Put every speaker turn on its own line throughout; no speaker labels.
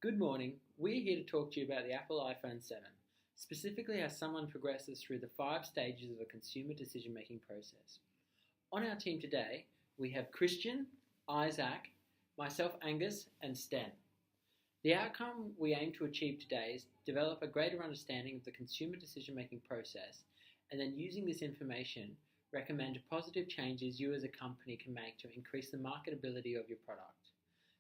Good morning. We're here to talk to you about the Apple iPhone 7, specifically how someone progresses through the 5 stages of a consumer decision-making process. On our team today, we have Christian, Isaac, myself Angus, and Sten. The outcome we aim to achieve today is develop a greater understanding of the consumer decision-making process, and then using this information, recommend positive changes you as a company can make to increase the marketability of your product.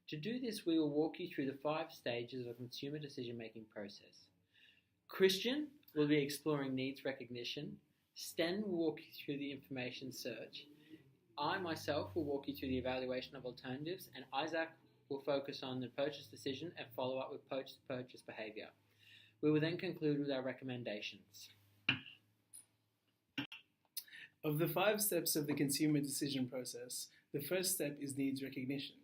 To do this, we will walk you through the 5 stages of a consumer decision-making process. Christian will be exploring needs recognition. Sten will walk you through the information search. I myself will walk you through the evaluation of alternatives, and Isaac will focus on the purchase decision and follow up with post-purchase behavior. We will then conclude with our recommendations.
Of the 5 steps of the consumer decision process, the first step is needs recognition.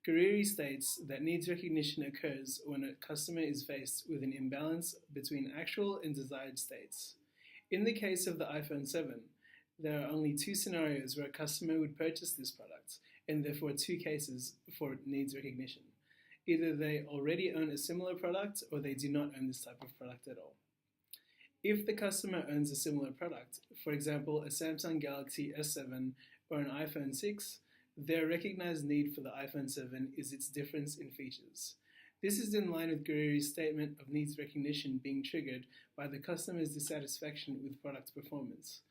Guerrieri states that needs recognition occurs when a customer is faced with an imbalance between actual and desired states. In the case of the iPhone 7, there are only 2 scenarios where a customer would purchase this product, and therefore 2 cases for needs recognition. Either they already own a similar product or they do not own this type of product at all. If the customer owns a similar product, for example a Samsung Galaxy S7 or an iPhone 6, their recognized need for the iPhone 7 is its difference in features. This is in line with Guerrieri's statement of needs recognition being triggered by the customer's dissatisfaction with product performance.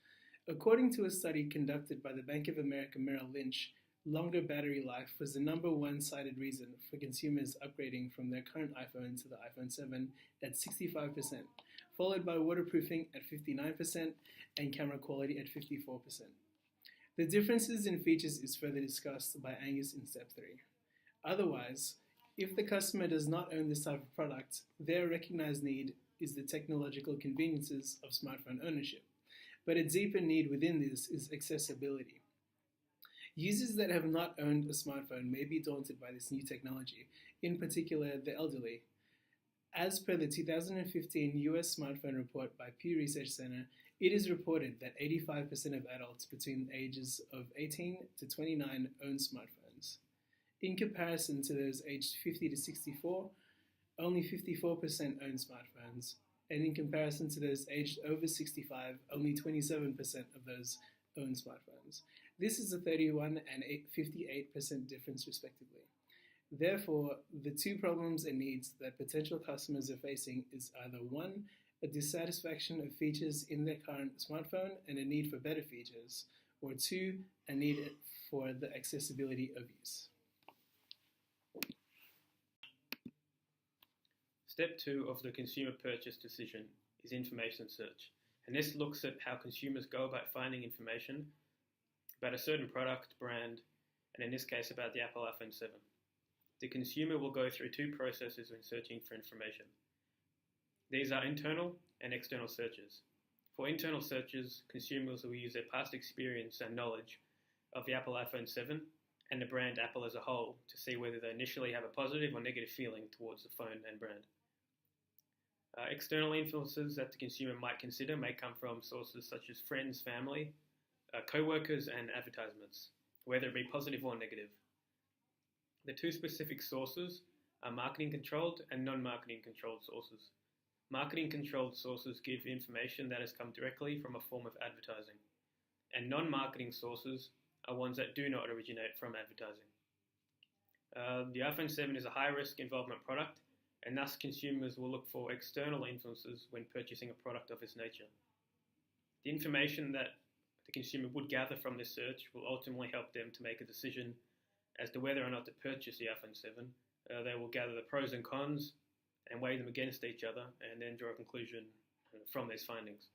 According to a study conducted by the Bank of America Merrill Lynch, longer battery life was the number one cited reason for consumers upgrading from their current iPhone to the iPhone 7 at 65%, followed by waterproofing at 59% and camera quality at 54%. The differences in features is further discussed by Angus in step 3. Otherwise, if the customer does not own this type of product, their recognized need is the technological conveniences of smartphone ownership. But a deeper need within this is accessibility. Users that have not owned a smartphone may be daunted by this new technology, in particular the elderly. As per the 2015 US smartphone report by Pew Research Center, it is reported that 85% of adults between the ages of 18 to 29 own smartphones. In comparison to those aged 50 to 64, only 54% own smartphones, and in comparison to those aged over 65, only 27% of those own smartphones. This is a 31 and 58% difference respectively. Therefore, the 2 problems and needs that potential customers are facing is either 1, a dissatisfaction of features in their current smartphone and a need for better features, or 2, a need for the accessibility of use.
Step 2 of the consumer purchase decision is information search, and this looks at how consumers go about finding information about a certain product, brand, and in this case about the Apple iPhone 7. The consumer will go through 2 processes when searching for information. These are internal and external searches. For internal searches, consumers will use their past experience and knowledge of the Apple iPhone 7 and the brand Apple as a whole to see whether they initially have a positive or negative feeling towards the phone and brand. External influences that the consumer might consider may come from sources such as friends, family, co-workers, and advertisements, whether it be positive or negative. The 2 specific sources are marketing-controlled and non-marketing controlled sources. Marketing-controlled sources give information that has come directly from a form of advertising, and non-marketing sources are ones that do not originate from advertising. The iPhone 7 is a high-risk involvement product, and thus consumers will look for external influences when purchasing a product of this nature. The information that the consumer would gather from this search will ultimately help them to make a decision as to whether or not to purchase the iPhone 7. They will gather the pros and cons and weigh them against each other and then draw a conclusion from these findings.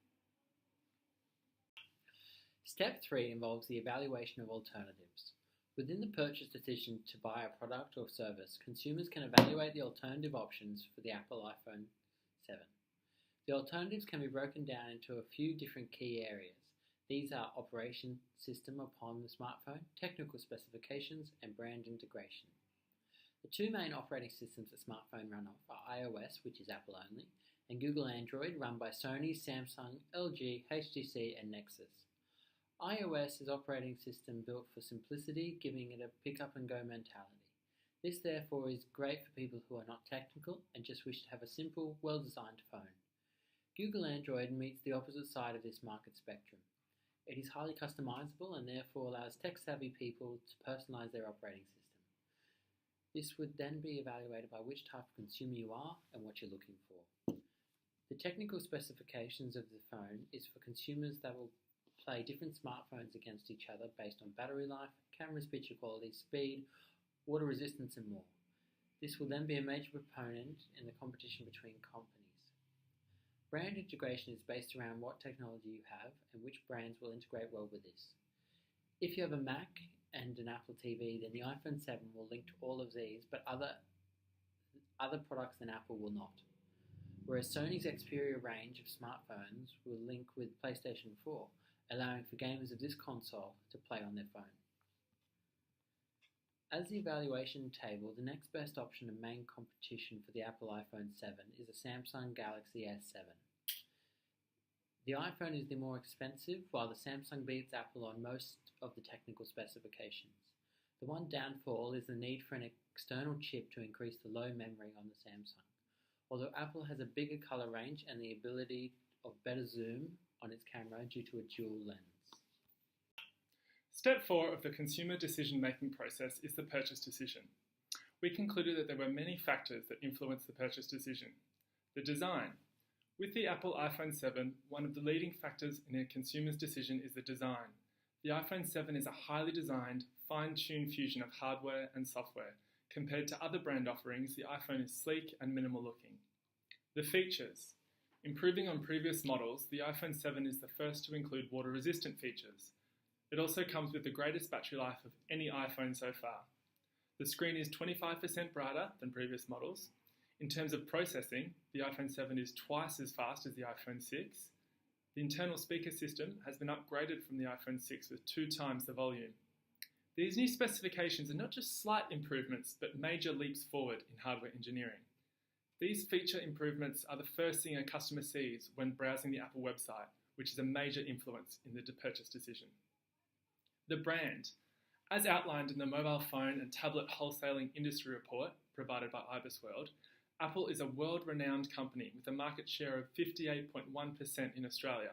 Step 3 involves the evaluation of alternatives. Within the purchase decision to buy a product or service, consumers can evaluate the alternative options for the Apple iPhone 7. The alternatives can be broken down into a few different key areas. These are operation system upon the smartphone, technical specifications, and brand integration. The 2 main operating systems a smartphone run off are iOS, which is Apple only, and Google Android, run by Sony, Samsung, LG, HTC, and Nexus. iOS is operating system built for simplicity, giving it a pick-up-and-go mentality. This therefore is great for people who are not technical and just wish to have a simple, well-designed phone. Google Android meets the opposite side of this market spectrum. It is highly customizable and therefore allows tech-savvy people to personalize their operating system. This would then be evaluated by which type of consumer you are and what you're looking for. The technical specifications of the phone is for consumers that will play different smartphones against each other based on battery life, camera's picture quality, speed, water resistance and more. This will then be a major proponent in the competition between companies. Brand integration is based around what technology you have and which brands will integrate well with this. If you have a Mac and an Apple TV, then the iPhone 7 will link to all of these, but other products than Apple will not. Whereas Sony's Xperia range of smartphones will link with PlayStation 4, allowing for gamers of this console to play on their phone. As the evaluation table, the next best option and main competition for the Apple iPhone 7 is the Samsung Galaxy S7. The iPhone is the more expensive, while the Samsung beats Apple on most of the technical specifications. The one downfall is the need for an external chip to increase the low memory on the Samsung, although Apple has a bigger color range and the ability of better zoom on its camera due to a dual lens.
Step 4 of the consumer decision-making process is the purchase decision. We concluded that there were many factors that influence the purchase decision. The design. With the Apple iPhone 7, one of the leading factors in a consumer's decision is the design. The iPhone 7 is a highly designed, fine-tuned fusion of hardware and software. Compared to other brand offerings, the iPhone is sleek and minimal looking. The features. Improving on previous models, the iPhone 7 is the first to include water-resistant features. It also comes with the greatest battery life of any iPhone so far. The screen is 25% brighter than previous models. In terms of processing, the iPhone 7 is twice as fast as the iPhone 6. The internal speaker system has been upgraded from the iPhone 6 with 2 times the volume. These new specifications are not just slight improvements, but major leaps forward in hardware engineering. These feature improvements are the first thing a customer sees when browsing the Apple website, which is a major influence in the purchase decision. The brand. As outlined in the mobile phone and tablet wholesaling industry report provided by IBISWorld, Apple is a world-renowned company with a market share of 58.1% in Australia.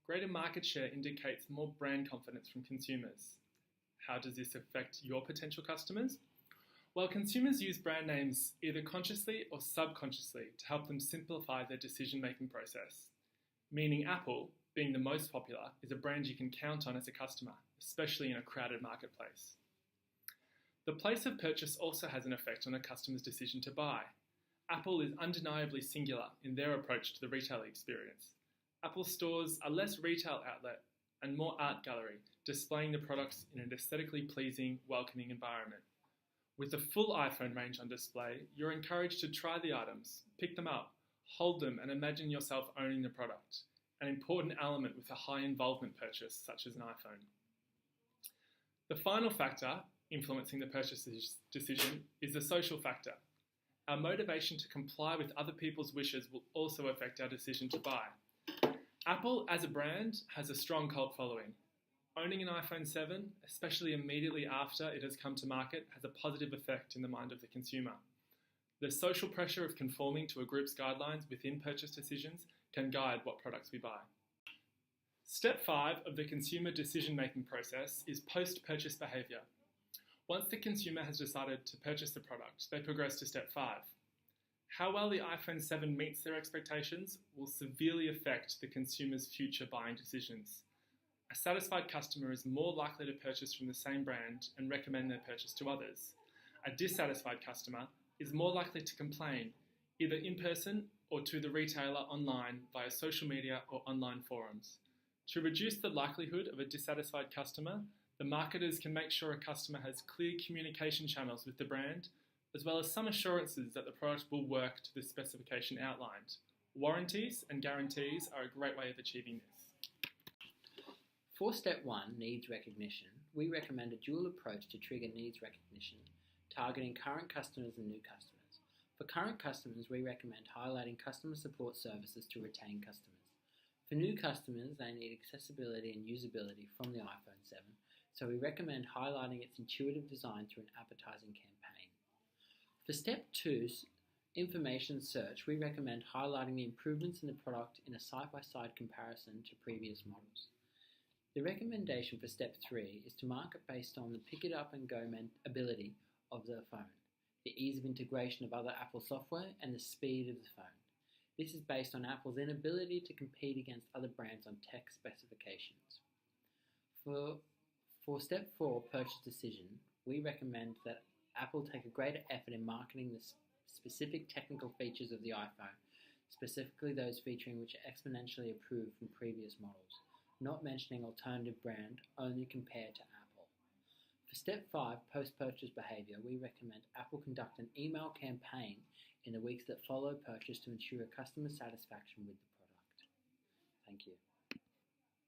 Greater market share indicates more brand confidence from consumers. How does this affect your potential customers? Well, consumers use brand names either consciously or subconsciously to help them simplify their decision-making process. Meaning Apple, being the most popular, is a brand you can count on as a customer, especially in a crowded marketplace. The place of purchase also has an effect on a customer's decision to buy. Apple is undeniably singular in their approach to the retail experience. Apple stores are less retail outlet and more art gallery, displaying the products in an aesthetically pleasing, welcoming environment. With the full iPhone range on display, you're encouraged to try the items, pick them up, hold them and imagine yourself owning the product, an important element with a high involvement purchase such as an iPhone. The final factor influencing the purchase decision is the social factor. Our motivation to comply with other people's wishes will also affect our decision to buy. Apple, as a brand, has a strong cult following. Owning an iPhone 7, especially immediately after it has come to market, has a positive effect in the mind of the consumer. The social pressure of conforming to a group's guidelines within purchase decisions can guide what products we buy. Step 5 of the consumer decision-making process is post-purchase behaviour. Once the consumer has decided to purchase the product, they progress to step 5. How well the iPhone 7 meets their expectations will severely affect the consumer's future buying decisions. A satisfied customer is more likely to purchase from the same brand and recommend their purchase to others. A dissatisfied customer is more likely to complain, either in person or to the retailer online via social media or online forums. To reduce the likelihood of a dissatisfied customer, the marketers can make sure a customer has clear communication channels with the brand, as well as some assurances that the product will work to the specification outlined. Warranties and guarantees are a great way of achieving this.
For step 1, needs recognition, we recommend a dual approach to trigger needs recognition, targeting current customers and new customers. For current customers, we recommend highlighting customer support services to retain customers. For new customers, they need accessibility and usability from the iPhone 7, so we recommend highlighting its intuitive design through an advertising campaign. For step 2, information search, we recommend highlighting the improvements in the product in a side-by-side comparison to previous models. The recommendation for step 3 is to market based on the pick it up and go ability of the phone, the ease of integration of other Apple software, and the speed of the phone. This is based on Apple's inability to compete against other brands on tech specifications. For step 4, purchase decision, we recommend that Apple take a greater effort in marketing the specific technical features of the iPhone, specifically those featuring which are exponentially improved from previous models, not mentioning alternative brand only compared to Apple. For step 5, post-purchase behavior, we recommend Apple conduct an email campaign in the weeks that follow purchase to ensure customer satisfaction with the product. Thank you.